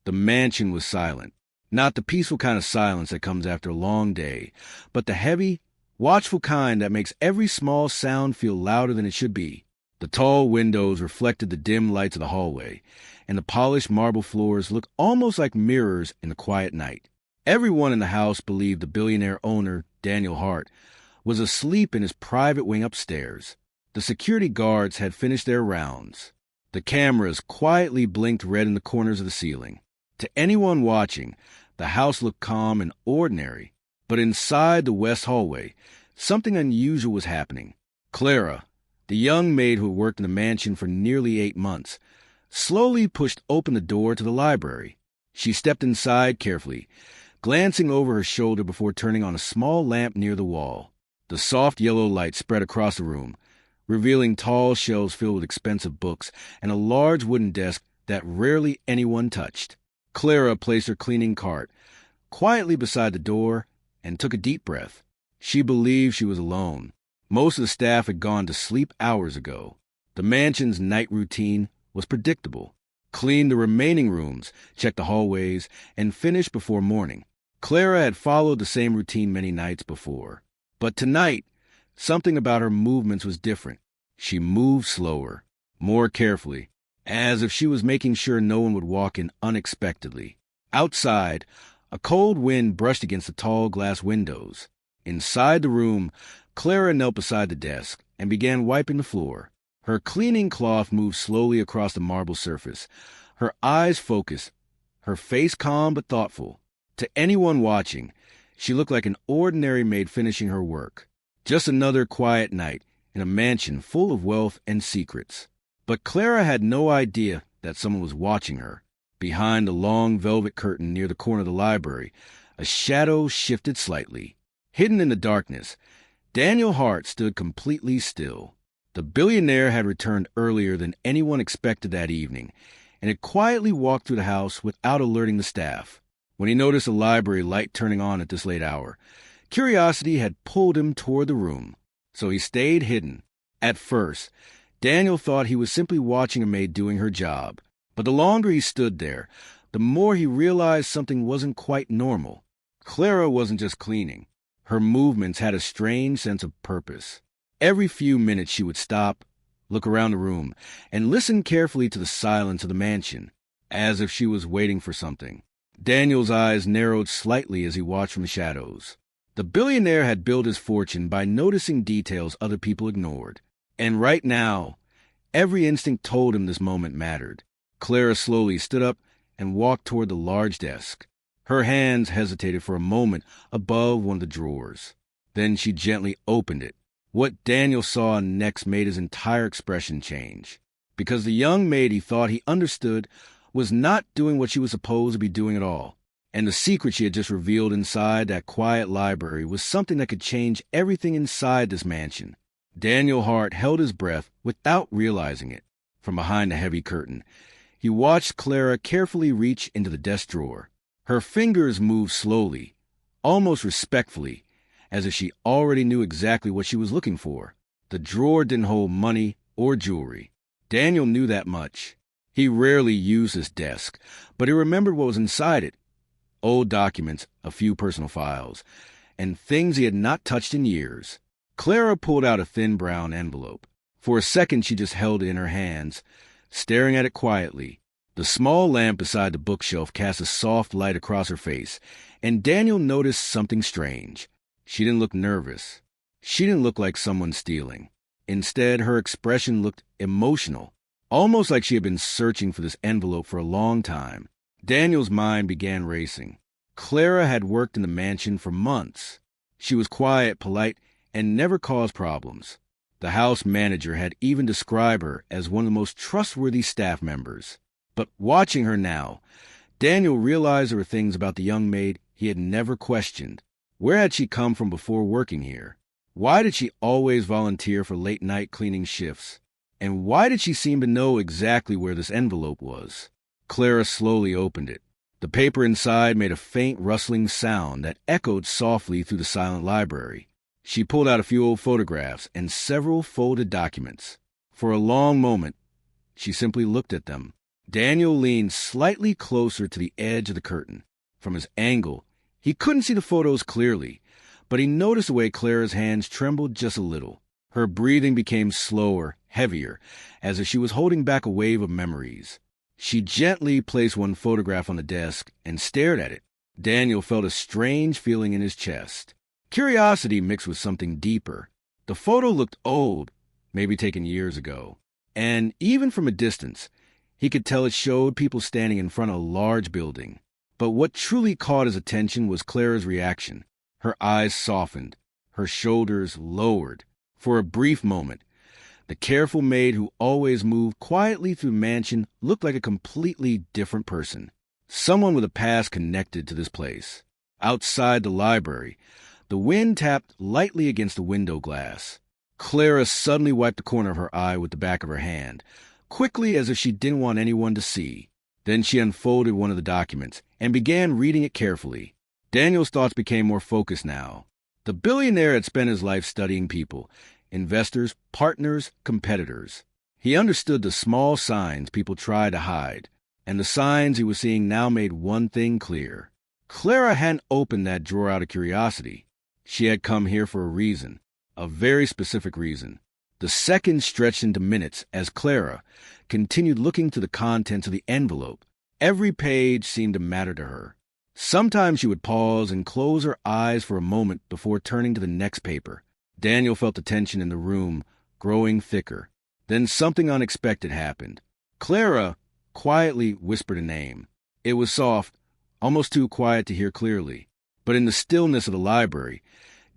The mansion was silent. Not the peaceful kind of silence that comes after a long day, but the heavy, watchful kind that makes every small sound feel louder than it should be. The tall windows reflected the dim lights of the hallway, and the polished marble floors looked almost like mirrors in the quiet night. Everyone in the house believed the billionaire owner, Daniel Hart, was asleep in his private wing upstairs. The security guards had finished their rounds. The cameras quietly blinked red in the corners of the ceiling. To anyone watching, the house looked calm and ordinary, but inside the west hallway, something unusual was happening. Clara, the young maid who had worked in the mansion for nearly 8 months, slowly pushed open the door to the library. She stepped inside carefully, glancing over her shoulder before turning on a small lamp near the wall. The soft yellow light spread across the room, revealing tall shelves filled with expensive books and a large wooden desk that rarely anyone touched. Clara placed her cleaning cart quietly beside the door and took a deep breath. She believed she was alone. Most of the staff had gone to sleep hours ago. The mansion's night routine was predictable. Clean the remaining rooms, check the hallways, and finish before morning. Clara had followed the same routine many nights before. But tonight, something about her movements was different. She moved slower, more carefully, as if she was making sure no one would walk in unexpectedly. Outside, a cold wind brushed against the tall glass windows. Inside the room, Clara knelt beside the desk and began wiping the floor. Her cleaning cloth moved slowly across the marble surface, her eyes focused, her face calm but thoughtful. To anyone watching, she looked like an ordinary maid finishing her work. Just another quiet night in a mansion full of wealth and secrets. But Clara had no idea that someone was watching her. Behind the long velvet curtain near the corner of the library, a shadow shifted slightly. Hidden in the darkness, Daniel Hart stood completely still. The billionaire had returned earlier than anyone expected that evening, and had quietly walked through the house without alerting the staff. When he noticed the library light turning on at this late hour, curiosity had pulled him toward the room, so he stayed hidden. At first, Daniel thought he was simply watching a maid doing her job, but the longer he stood there, the more he realized something wasn't quite normal. Clara wasn't just cleaning. Her movements had a strange sense of purpose. Every few minutes she would stop, look around the room, and listen carefully to the silence of the mansion, as if she was waiting for something. Daniel's eyes narrowed slightly as he watched from the shadows. The billionaire had built his fortune by noticing details other people ignored. And right now, every instinct told him this moment mattered. Clara slowly stood up and walked toward the large desk. Her hands hesitated for a moment above one of the drawers. Then she gently opened it. What Daniel saw next made his entire expression change. Because the young maid he thought he understood was not doing what she was supposed to be doing at all. And the secret she had just revealed inside that quiet library was something that could change everything inside this mansion. Daniel Hart held his breath without realizing it. From behind the heavy curtain, he watched Clara carefully reach into the desk drawer. Her fingers moved slowly, almost respectfully, as if she already knew exactly what she was looking for. The drawer didn't hold money or jewelry. Daniel knew that much. He rarely used his desk, but he remembered what was inside it. Old documents, a few personal files, and things he had not touched in years. Clara pulled out a thin brown envelope. For a second she just held it in her hands, staring at it quietly. The small lamp beside the bookshelf cast a soft light across her face, and Daniel noticed something strange. She didn't look nervous. She didn't look like someone stealing. Instead, her expression looked emotional, almost like she had been searching for this envelope for a long time. Daniel's mind began racing. Clara had worked in the mansion for months. She was quiet, polite, and never caused problems. The house manager had even described her as one of the most trustworthy staff members. But watching her now, Daniel realized there were things about the young maid he had never questioned. Where had she come from before working here? Why did she always volunteer for late-night cleaning shifts? And why did she seem to know exactly where this envelope was? Clara slowly opened it. The paper inside made a faint rustling sound that echoed softly through the silent library. She pulled out a few old photographs and several folded documents. For a long moment, she simply looked at them, Daniel leaned slightly closer to the edge of the curtain. From his angle, he couldn't see the photos clearly, but he noticed the way Clara's hands trembled just a little. Her breathing became slower, heavier, as if she was holding back a wave of memories. She gently placed one photograph on the desk and stared at it. Daniel felt a strange feeling in his chest. Curiosity mixed with something deeper. The photo looked old, maybe taken years ago. And even from a distance, he could tell it showed people standing in front of a large building. But what truly caught his attention was Clara's reaction. Her eyes softened, her shoulders lowered. For a brief moment, the careful maid who always moved quietly through the mansion looked like a completely different person. Someone with a past connected to this place. Outside the library, the wind tapped lightly against the window glass. Clara suddenly wiped the corner of her eye with the back of her hand, quickly as if she didn't want anyone to see. Then she unfolded one of the documents and began reading it carefully. Daniel's thoughts became more focused now. The billionaire had spent his life studying people, investors, partners, competitors. He understood the small signs people try to hide, and the signs he was seeing now made one thing clear. Clara hadn't opened that drawer out of curiosity. She had come here for a reason, a very specific reason. The seconds stretched into minutes as Clara continued looking to the contents of the envelope. Every page seemed to matter to her. Sometimes she would pause and close her eyes for a moment before turning to the next paper. Daniel felt the tension in the room growing thicker. Then something unexpected happened. Clara quietly whispered a name. It was soft, almost too quiet to hear clearly. But in the stillness of the library,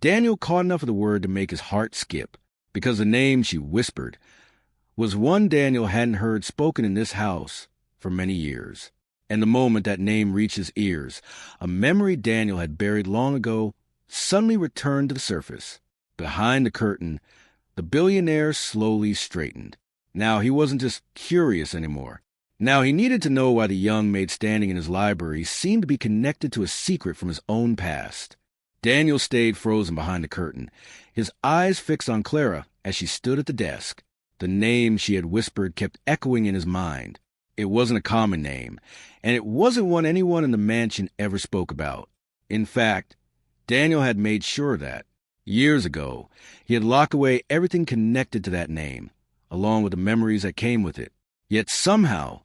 Daniel caught enough of the word to make his heart skip, because the name she whispered was one Daniel hadn't heard spoken in this house for many years. And the moment that name reached his ears, a memory Daniel had buried long ago suddenly returned to the surface. Behind the curtain, the billionaire slowly straightened. Now he wasn't just curious anymore. Now he needed to know why the young maid standing in his library seemed to be connected to a secret from his own past. Daniel stayed frozen behind the curtain, his eyes fixed on Clara as she stood at the desk. The name she had whispered kept echoing in his mind. It wasn't a common name, and it wasn't one anyone in the mansion ever spoke about. In fact, Daniel had made sure of that. Years ago, he had locked away everything connected to that name, along with the memories that came with it. Yet somehow,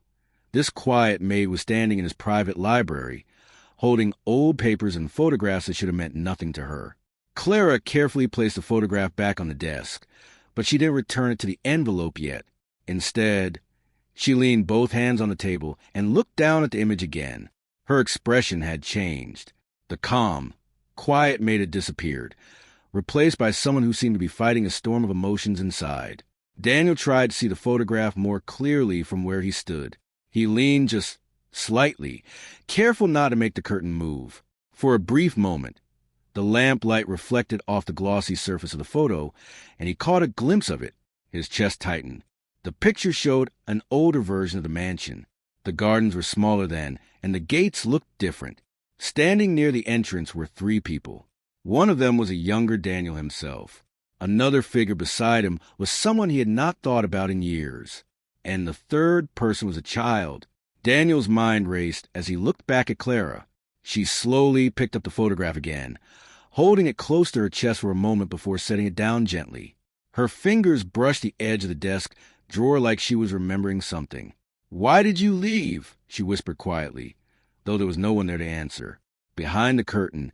this quiet maid was standing in his private library, holding old papers and photographs that should have meant nothing to her. Clara carefully placed the photograph back on the desk, but she didn't return it to the envelope yet. Instead, she leaned both hands on the table and looked down at the image again. Her expression had changed. The calm, quiet maid had disappeared, replaced by someone who seemed to be fighting a storm of emotions inside. Daniel tried to see the photograph more clearly from where he stood. He leaned just slightly, careful not to make the curtain move. For a brief moment, the lamplight reflected off the glossy surface of the photo, and he caught a glimpse of it. His chest tightened. The picture showed an older version of the mansion. The gardens were smaller then, and the gates looked different. Standing near the entrance were 3 people. One of them was a younger Daniel himself. Another figure beside him was someone he had not thought about in years. And the third person was a child. Daniel's mind raced as he looked back at Clara. She slowly picked up the photograph again, holding it close to her chest for a moment before setting it down gently. Her fingers brushed the edge of the desk drawer like she was remembering something. "Why did you leave?" she whispered quietly, though there was no one there to answer. Behind the curtain,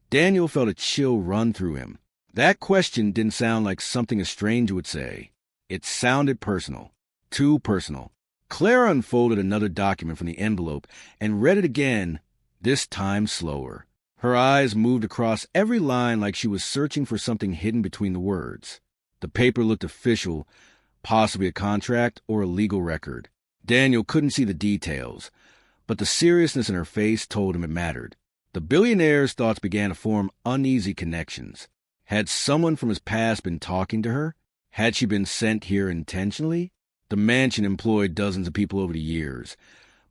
Daniel felt a chill run through him. That question didn't sound like something a stranger would say. It sounded personal. Too personal. Clara unfolded another document from the envelope and read it again, this time slower. Her eyes moved across every line like she was searching for something hidden between the words. The paper looked official, possibly a contract or a legal record. Daniel couldn't see the details, but the seriousness in her face told him it mattered. The billionaire's thoughts began to form uneasy connections. Had someone from his past been talking to her? Had she been sent here intentionally? The mansion employed dozens of people over the years,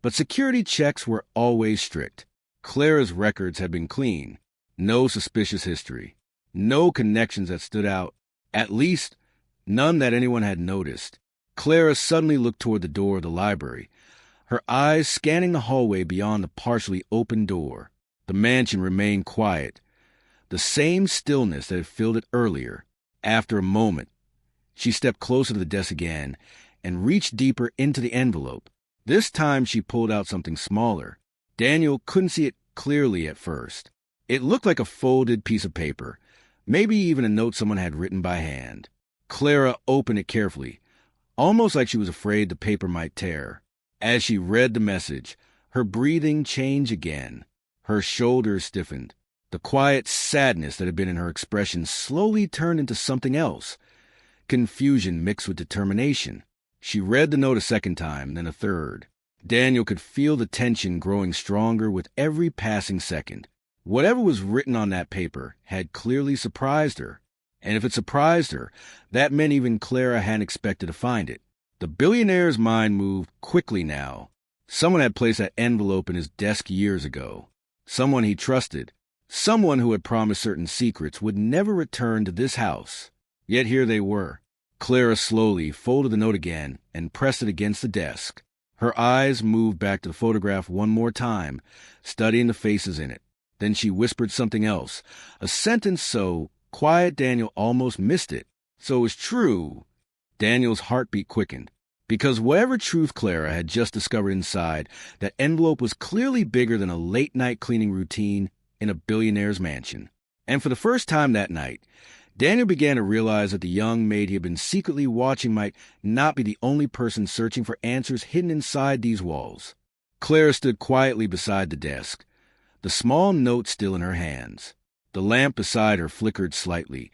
but security checks were always strict. Clara's records had been clean. No suspicious history. No connections that stood out. At least, none that anyone had noticed. Clara suddenly looked toward the door of the library. her eyes scanning the hallway beyond the partially open door. The mansion remained quiet, the same stillness that had filled it earlier. After a moment, she stepped closer to the desk again and reached deeper into the envelope. This time she pulled out something smaller. Daniel couldn't see it clearly at first. It looked like a folded piece of paper, maybe even a note someone had written by hand. Clara opened it carefully, almost like she was afraid the paper might tear. As she read the message, her breathing changed again. Her shoulders stiffened. The quiet sadness that had been in her expression slowly turned into something else, confusion mixed with determination. She read the note a second time, then a third. Daniel could feel the tension growing stronger with every passing second. Whatever was written on that paper had clearly surprised her, and if it surprised her, that meant even Clara hadn't expected to find it. The billionaire's mind moved quickly now. Someone had placed that envelope in his desk years ago. Someone he trusted. Someone who had promised certain secrets would never return to this house. Yet here they were. Clara slowly folded the note again and pressed it against the desk. Her eyes moved back to the photograph one more time, studying the faces in it. Then she whispered something else, a sentence so quiet Daniel almost missed it. So it was true. Daniel's heartbeat quickened. Because whatever truth Clara had just discovered inside, that envelope was clearly bigger than a late-night cleaning routine in a billionaire's mansion. And for the first time that night, Daniel began to realize that the young maid he had been secretly watching might not be the only person searching for answers hidden inside these walls. Clara stood quietly beside the desk, the small note still in her hands. The lamp beside her flickered slightly,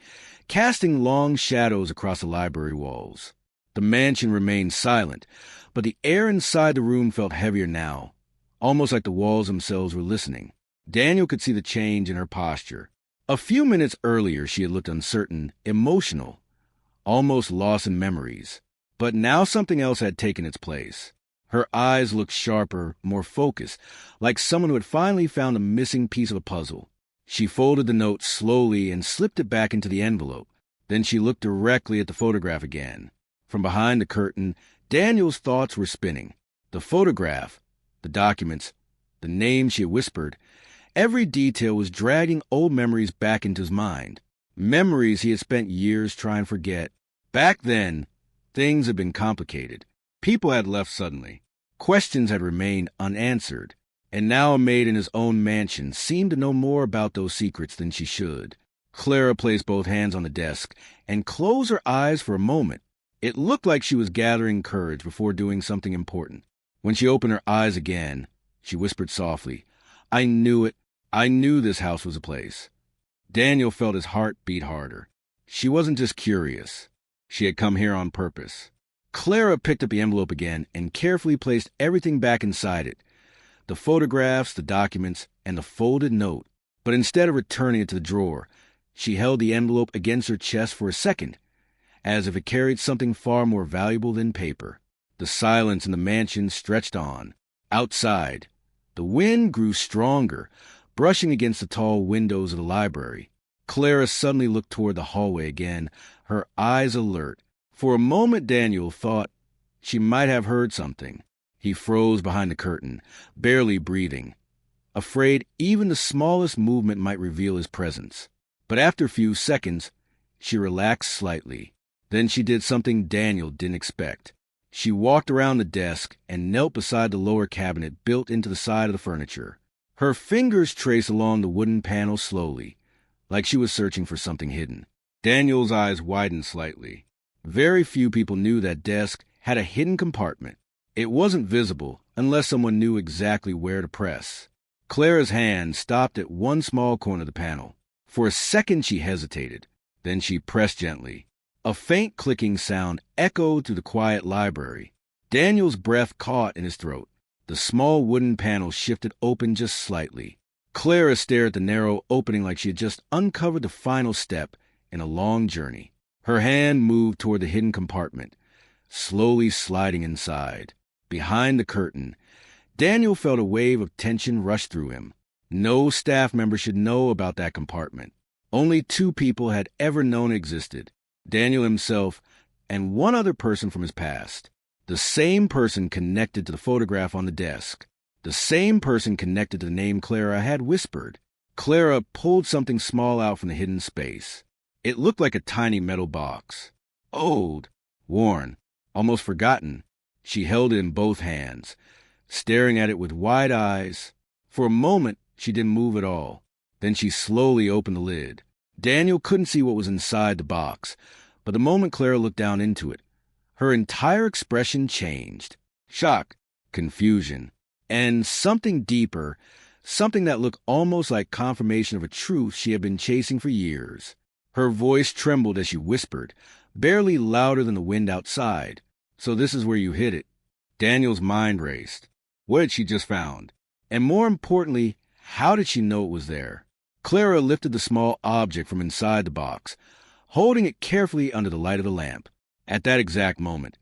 casting long shadows across the library walls. The mansion remained silent, but the air inside the room felt heavier now, almost like the walls themselves were listening. Daniel could see the change in her posture. A few minutes earlier she had looked uncertain, emotional, almost lost in memories. But now something else had taken its place. Her eyes looked sharper, more focused, like someone who had finally found a missing piece of a puzzle. She folded the note slowly and slipped it back into the envelope. Then she looked directly at the photograph again. From behind the curtain, Daniel's thoughts were spinning. The photograph, the documents, the names she had whispered, every detail was dragging old memories back into his mind. Memories he had spent years trying to forget. Back then, things had been complicated. People had left suddenly. Questions had remained unanswered. And now a maid in his own mansion seemed to know more about those secrets than she should. Clara placed both hands on the desk and closed her eyes for a moment. It looked like she was gathering courage before doing something important. When she opened her eyes again, she whispered softly, "I knew it. I knew this house was a place." Daniel felt his heart beat harder. She wasn't just curious. She had come here on purpose. Clara picked up the envelope again and carefully placed everything back inside it. The photographs, the documents, and the folded note. But instead of returning it to the drawer, she held the envelope against her chest for a second, as if it carried something far more valuable than paper. The silence in the mansion stretched on. Outside, the wind grew stronger, brushing against the tall windows of the library. Clara suddenly looked toward the hallway again, her eyes alert. For a moment Daniel thought she might have heard something. He froze behind the curtain, barely breathing, afraid even the smallest movement might reveal his presence. But after a few seconds, she relaxed slightly. Then she did something Daniel didn't expect. She walked around the desk and knelt beside the lower cabinet built into the side of the furniture. Her fingers traced along the wooden panel slowly, like she was searching for something hidden. Daniel's eyes widened slightly. Very few people knew that desk had a hidden compartment. It wasn't visible unless someone knew exactly where to press. Clara's hand stopped at one small corner of the panel. For a second she hesitated. Then she pressed gently. A faint clicking sound echoed through the quiet library. Daniel's breath caught in his throat. The small wooden panel shifted open just slightly. Clara stared at the narrow opening like she had just uncovered the final step in a long journey. Her hand moved toward the hidden compartment, slowly sliding inside. Behind the curtain, Daniel felt a wave of tension rush through him. No staff member should know about that compartment. Only two people had ever known it existed, Daniel himself and one other person from his past. The same person connected to the photograph on the desk. The same person connected to the name Clara had whispered. Clara pulled something small out from the hidden space. It looked like a tiny metal box. Old, worn, almost forgotten. She held it in both hands, staring at it with wide eyes. For a moment, she didn't move at all. Then she slowly opened the lid. Daniel couldn't see what was inside the box, but the moment Clara looked down into it, her entire expression changed. Shock, confusion, and something deeper, something that looked almost like confirmation of a truth she had been chasing for years. Her voice trembled as she whispered, barely louder than the wind outside. "So this is where you hid it." Daniel's mind raced. What had she just found? And more importantly, how did she know it was there? Clara lifted the small object from inside the box, holding it carefully under the light of the lamp. At that exact moment,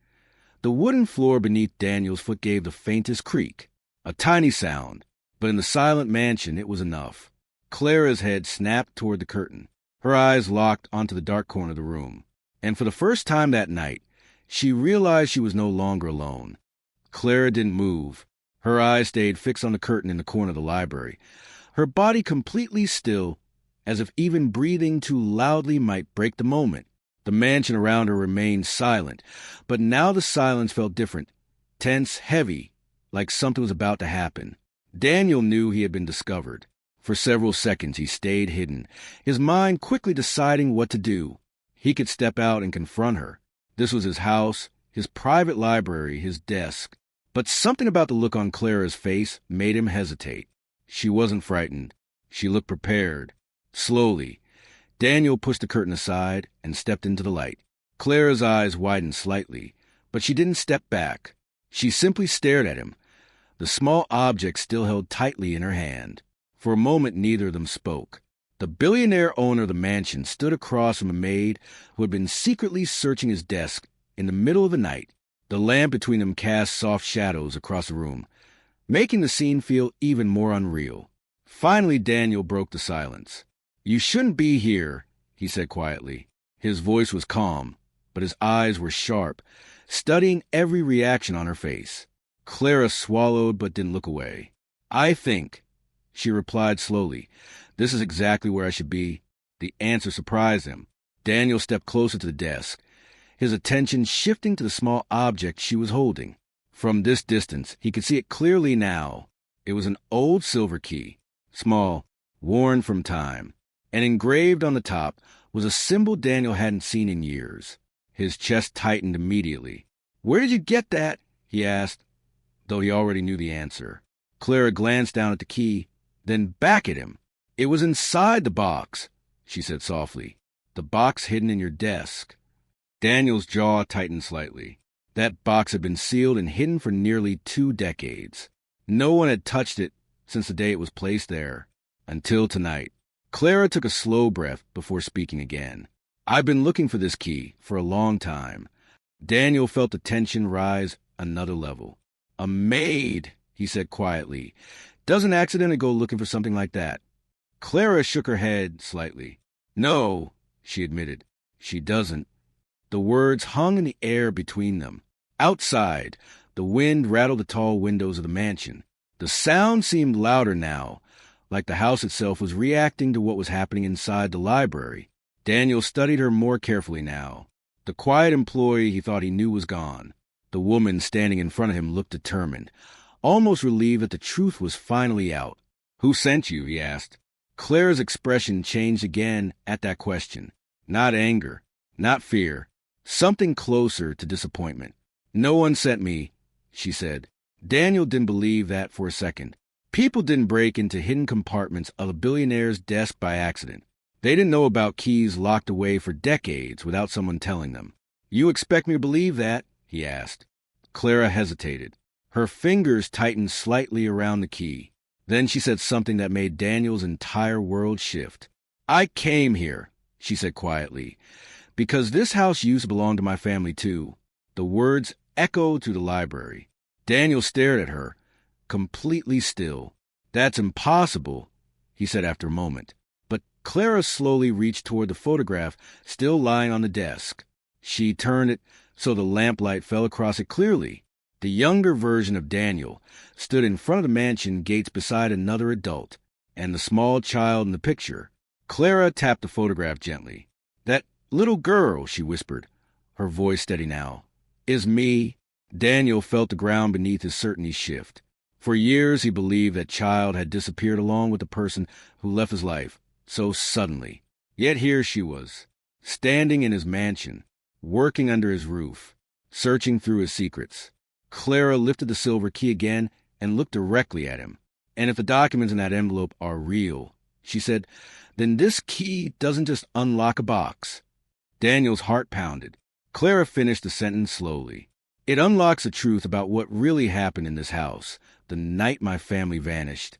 the wooden floor beneath Daniel's foot gave the faintest creak, a tiny sound, but in the silent mansion it was enough. Clara's head snapped toward the curtain. Her eyes locked onto the dark corner of the room. And for the first time that night, she realized she was no longer alone. Clara didn't move. Her eyes stayed fixed on the curtain in the corner of the library, her body completely still, as if even breathing too loudly might break the moment. The mansion around her remained silent, but now the silence felt different, tense, heavy, like something was about to happen. Daniel knew he had been discovered. For several seconds he stayed hidden, his mind quickly deciding what to do. He could step out and confront her. This was his house, his private library, his desk. But something about the look on Clara's face made him hesitate. She wasn't frightened. She looked prepared. Slowly, Daniel pushed the curtain aside and stepped into the light. Clara's eyes widened slightly, but she didn't step back. She simply stared at him, the small object still held tightly in her hand. For a moment, neither of them spoke. The billionaire owner of the mansion stood across from a maid who had been secretly searching his desk in the middle of the night. The lamp between them cast soft shadows across the room, making the scene feel even more unreal. Finally, Daniel broke the silence. "You shouldn't be here," he said quietly. His voice was calm, but his eyes were sharp, studying every reaction on her face. Clara swallowed but didn't look away. "I think," she replied slowly, "this is exactly where I should be." The answer surprised him. Daniel stepped closer to the desk, his attention shifting to the small object she was holding. From this distance, he could see it clearly now. It was an old silver key, small, worn from time, and engraved on the top was a symbol Daniel hadn't seen in years. His chest tightened immediately. "Where did you get that?" he asked, though he already knew the answer. Clara glanced down at the key, then back at him. "It was inside the box," she said softly. "The box hidden in your desk." Daniel's jaw tightened slightly. That box had been sealed and hidden for nearly 2 decades. No one had touched it since the day it was placed there, until tonight. Clara took a slow breath before speaking again. "I've been looking for this key for a long time." Daniel felt the tension rise another level. "A maid," he said quietly, "doesn't accidentally go looking for something like that." Clara shook her head slightly. "No," she admitted, "she doesn't." The words hung in the air between them. Outside, the wind rattled the tall windows of the mansion. The sound seemed louder now, like the house itself was reacting to what was happening inside the library. Daniel studied her more carefully now. The quiet employee he thought he knew was gone. The woman standing in front of him looked determined, almost relieved that the truth was finally out. "Who sent you?" he asked. Clara's expression changed again at that question. Not anger, not fear. Something closer to disappointment. "No one sent me," she said. Daniel didn't believe that for a second. People didn't break into hidden compartments of a billionaire's desk by accident. They didn't know about keys locked away for decades without someone telling them. "You expect me to believe that?" he asked. Clara hesitated. Her fingers tightened slightly around the key. Then she said something that made Daniel's entire world shift. "I came here," she said quietly, "because this house used to belong to my family too." The words echoed through the library. Daniel stared at her, completely still. "That's impossible," he said after a moment. But Clara slowly reached toward the photograph still lying on the desk. She turned it so the lamplight fell across it clearly. The younger version of Daniel stood in front of the mansion gates beside another adult, and the small child in the picture. Clara tapped the photograph gently. "That little girl," she whispered, her voice steady now, "is me." Daniel felt the ground beneath his certainty shift. For years he believed that child had disappeared along with the person who left his life so suddenly. Yet here she was, standing in his mansion, working under his roof, searching through his secrets. Clara lifted the silver key again and looked directly at him. "And if the documents in that envelope are real," she said, "then this key doesn't just unlock a box." Daniel's heart pounded. Clara finished the sentence slowly. "It unlocks the truth about what really happened in this house the night my family vanished."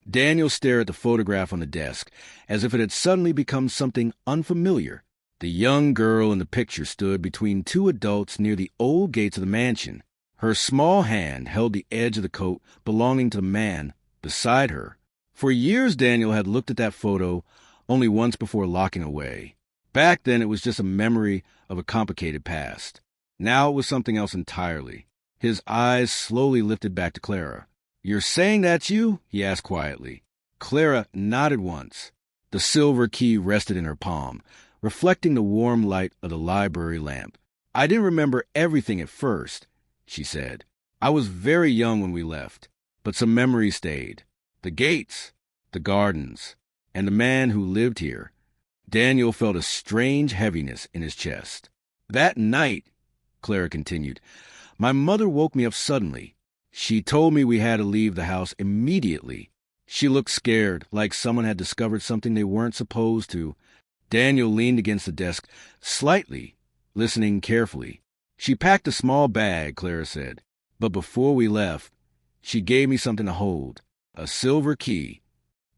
Daniel stared at the photograph on the desk, as if it had suddenly become something unfamiliar. The young girl in the picture stood between two adults near the old gates of the mansion. Her small hand held the edge of the coat belonging to the man beside her. For years Daniel had looked at that photo only once before locking away. Back then it was just a memory of a complicated past. Now it was something else entirely. His eyes slowly lifted back to Clara. "You're saying that's you?" he asked quietly. Clara nodded once. The silver key rested in her palm, reflecting the warm light of the library lamp. "I didn't remember everything at first," she said. "I was very young when we left, but some memories stayed. The gates, the gardens, and the man who lived here." Daniel felt a strange heaviness in his chest. "That night," Clara continued, "my mother woke me up suddenly. She told me we had to leave the house immediately. She looked scared, like someone had discovered something they weren't supposed to." Daniel leaned against the desk slightly, listening carefully. "She packed a small bag," Clara said, "but before we left, she gave me something to hold, a silver key."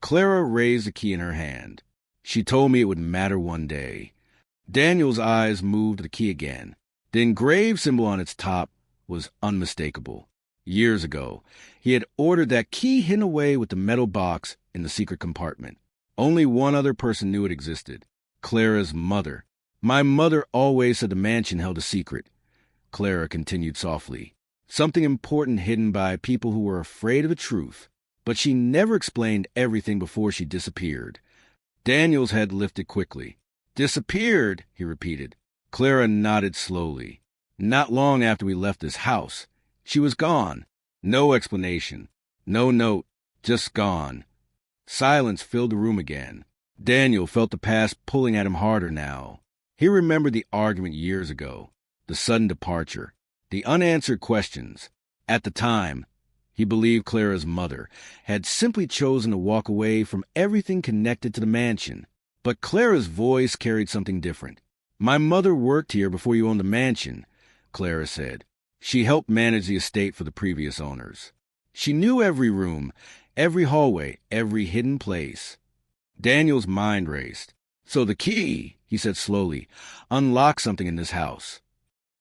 Clara raised the key in her hand. "She told me it would matter one day." Daniel's eyes moved to the key again. The engraved symbol on its top was unmistakable. Years ago, he had ordered that key hidden away with the metal box in the secret compartment. Only one other person knew it existed: Clara's mother. "My mother always said the mansion held a secret," Clara continued softly. "Something important hidden by people who were afraid of the truth. But she never explained everything before she disappeared." Daniel's head lifted quickly. "Disappeared?" he repeated. Clara nodded slowly. "Not long after we left this house. She was gone. No explanation. No note. Just gone." Silence filled the room again. Daniel felt the past pulling at him harder now. He remembered the argument years ago, the sudden departure, the unanswered questions. At the time, he believed Clara's mother had simply chosen to walk away from everything connected to the mansion. But Clara's voice carried something different. "My mother worked here before you owned the mansion," Clara said. "She helped manage the estate for the previous owners. She knew every room, every hallway, every hidden place." Daniel's mind raced. "So the key," he said slowly, "unlocks something in this house."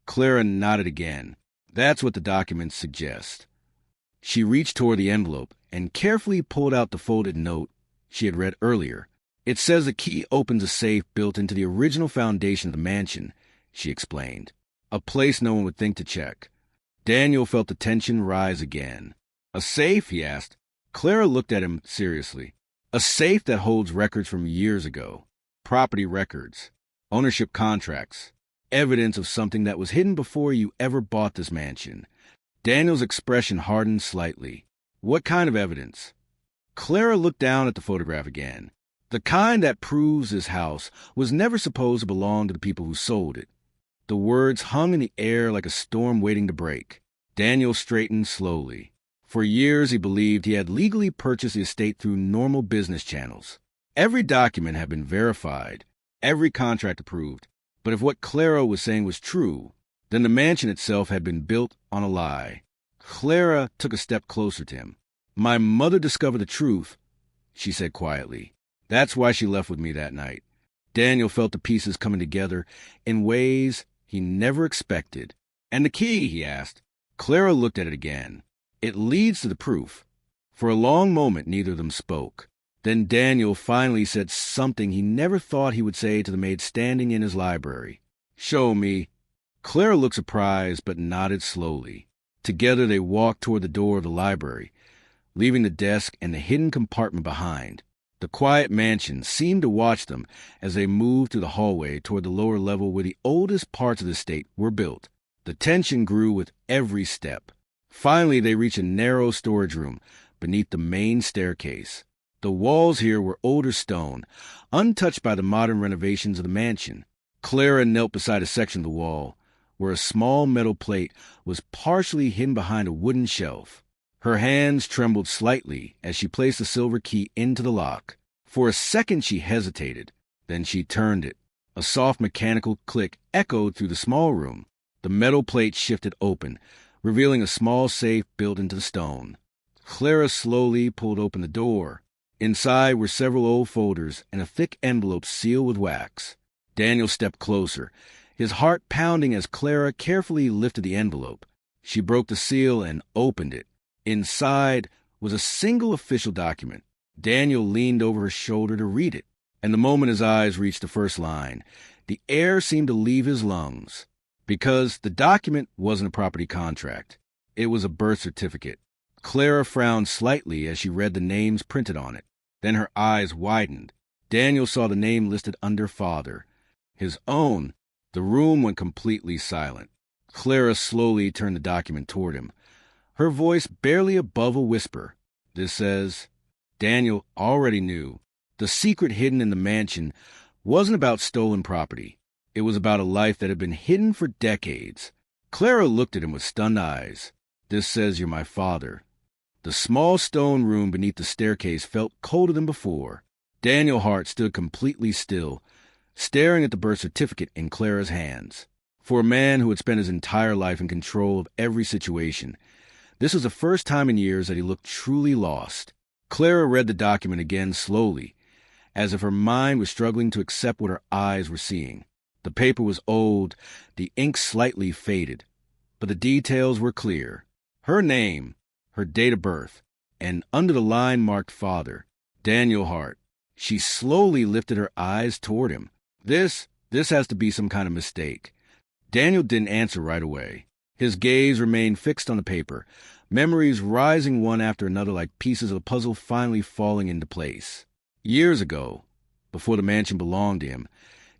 Clara nodded again. "That's what the documents suggest." She reached toward the envelope and carefully pulled out the folded note she had read earlier. "It says the key opens a safe built into the original foundation of the mansion," she explained. "A place no one would think to check." Daniel felt the tension rise again. "A safe?" he asked. Clara looked at him seriously. "A safe that holds records from years ago. Property records, ownership contracts, evidence of something that was hidden before you ever bought this mansion." Daniel's expression hardened slightly. "What kind of evidence?" Clara looked down at the photograph again. "The kind that proves this house was never supposed to belong to the people who sold it." The words hung in the air like a storm waiting to break. Daniel straightened slowly. For years he believed he had legally purchased the estate through normal business channels. Every document had been verified, every contract approved. But if what Clara was saying was true, then the mansion itself had been built on a lie. Clara took a step closer to him. "My mother discovered the truth," she said quietly. "That's why she left with me that night." Daniel felt the pieces coming together in ways he never expected. "And the key?" he asked. Clara looked at it again. "It leads to the proof." For a long moment, neither of them spoke. Then Daniel finally said something he never thought he would say to the maid standing in his library. Show me. Clara looked surprised but nodded slowly. Together they walked toward the door of the library, leaving the desk and the hidden compartment behind. The quiet mansion seemed to watch them as they moved through the hallway toward the lower level where the oldest parts of the estate were built. The tension grew with every step. Finally, they reached a narrow storage room beneath the main staircase. The walls here were older stone, untouched by the modern renovations of the mansion. Clara knelt beside a section of the wall, where a small metal plate was partially hidden behind a wooden shelf. Her hands trembled slightly as she placed the silver key into the lock. For a second she hesitated, then she turned it. A soft mechanical click echoed through the small room. The metal plate shifted open, revealing a small safe built into the stone. Clara slowly pulled open the door. Inside were several old folders and a thick envelope sealed with wax. Daniel stepped closer, his heart pounding as Clara carefully lifted the envelope. She broke the seal and opened it. Inside was a single official document. Daniel leaned over her shoulder to read it, and the moment his eyes reached the first line, the air seemed to leave his lungs. Because the document wasn't a property contract. It was a birth certificate. Clara frowned slightly as she read the names printed on it. Then her eyes widened. Daniel saw the name listed under father. His own. The room went completely silent. Clara slowly turned the document toward him, her voice barely above a whisper. This says, Daniel already knew. The secret hidden in the mansion wasn't about stolen property. It was about a life that had been hidden for decades. Clara looked at him with stunned eyes. This says you're my father. The small stone room beneath the staircase felt colder than before. Daniel's heart stood completely still, staring at the birth certificate in Clara's hands. For a man who had spent his entire life in control of every situation, this was the first time in years that he looked truly lost. Clara read the document again slowly, as if her mind was struggling to accept what her eyes were seeing. The paper was old, the ink slightly faded, but the details were clear. Her name, her date of birth, and under the line marked father, Daniel Hart. She slowly lifted her eyes toward him. This has to be some kind of mistake. Daniel didn't answer right away. His gaze remained fixed on the paper, memories rising one after another like pieces of a puzzle finally falling into place. Years ago, before the mansion belonged to him,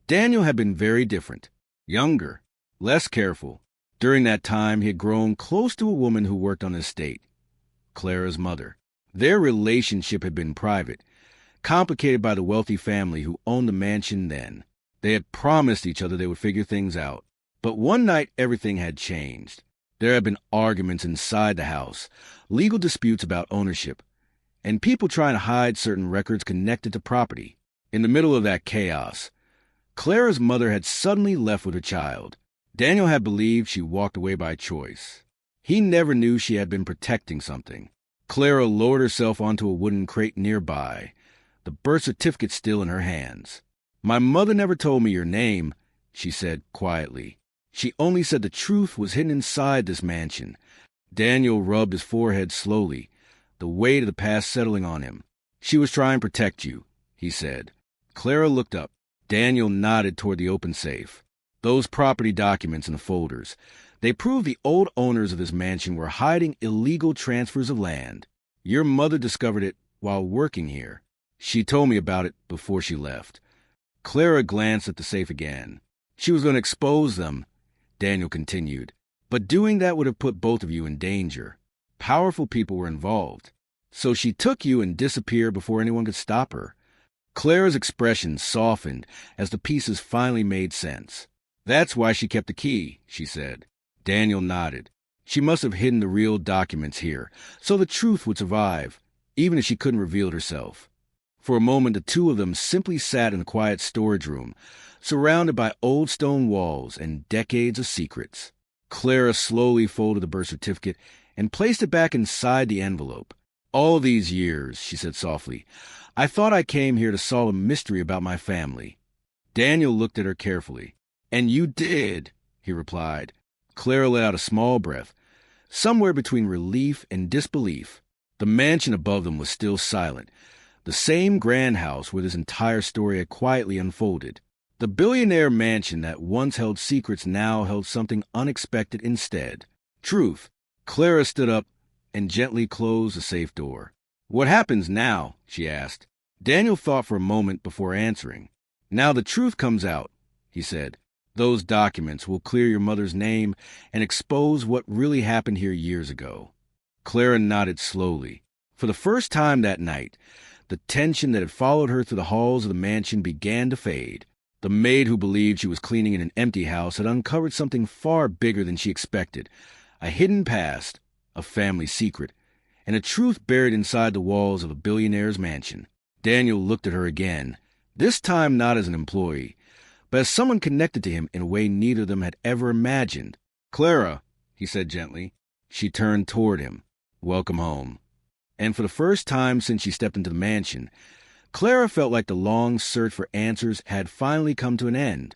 Daniel had been very different, younger, less careful. During that time, he had grown close to a woman who worked on the estate, Clara's mother. Their relationship had been private, complicated by the wealthy family who owned the mansion then. They had promised each other they would figure things out. But one night, everything had changed. There had been arguments inside the house, legal disputes about ownership, and people trying to hide certain records connected to property. In the middle of that chaos, Clara's mother had suddenly left with a child. Daniel had believed she walked away by choice. He never knew she had been protecting something. Clara lowered herself onto a wooden crate nearby, the birth certificate still in her hands. My mother never told me your name, she said quietly. She only said the truth was hidden inside this mansion. Daniel rubbed his forehead slowly, the weight of the past settling on him. She was trying to protect you, he said. Clara looked up. Daniel nodded toward the open safe. Those property documents in the folders. They proved the old owners of this mansion were hiding illegal transfers of land. Your mother discovered it while working here. She told me about it before she left. Clara glanced at the safe again. She was going to expose them, Daniel continued. But doing that would have put both of you in danger. Powerful people were involved. So she took you and disappeared before anyone could stop her. Clara's expression softened as the pieces finally made sense. That's why she kept the key, she said. Daniel nodded. She must have hidden the real documents here, so the truth would survive, even if she couldn't reveal it herself. For a moment, the two of them simply sat in the quiet storage room, surrounded by old stone walls and decades of secrets. Clara slowly folded the birth certificate and placed it back inside the envelope. All these years, she said softly, I thought I came here to solve a mystery about my family. Daniel looked at her carefully. And you did, he replied. Clara let out a small breath, somewhere between relief and disbelief. The mansion above them was still silent, the same grand house where this entire story had quietly unfolded. The billionaire mansion that once held secrets now held something unexpected instead. Truth. Clara stood up and gently closed the safe door. "What happens now?" she asked. Daniel thought for a moment before answering. "Now the truth comes out," he said. "Those documents will clear your mother's name and expose what really happened here years ago." Clara nodded slowly. For the first time that night, the tension that had followed her through the halls of the mansion began to fade. The maid who believed she was cleaning in an empty house had uncovered something far bigger than she expected. A hidden past, a family secret, and a truth buried inside the walls of a billionaire's mansion. Daniel looked at her again, this time not as an employee, but as someone connected to him in a way neither of them had ever imagined. "Clara," he said gently. She turned toward him. "Welcome home." And for the first time since she stepped into the mansion, Clara felt like the long search for answers had finally come to an end.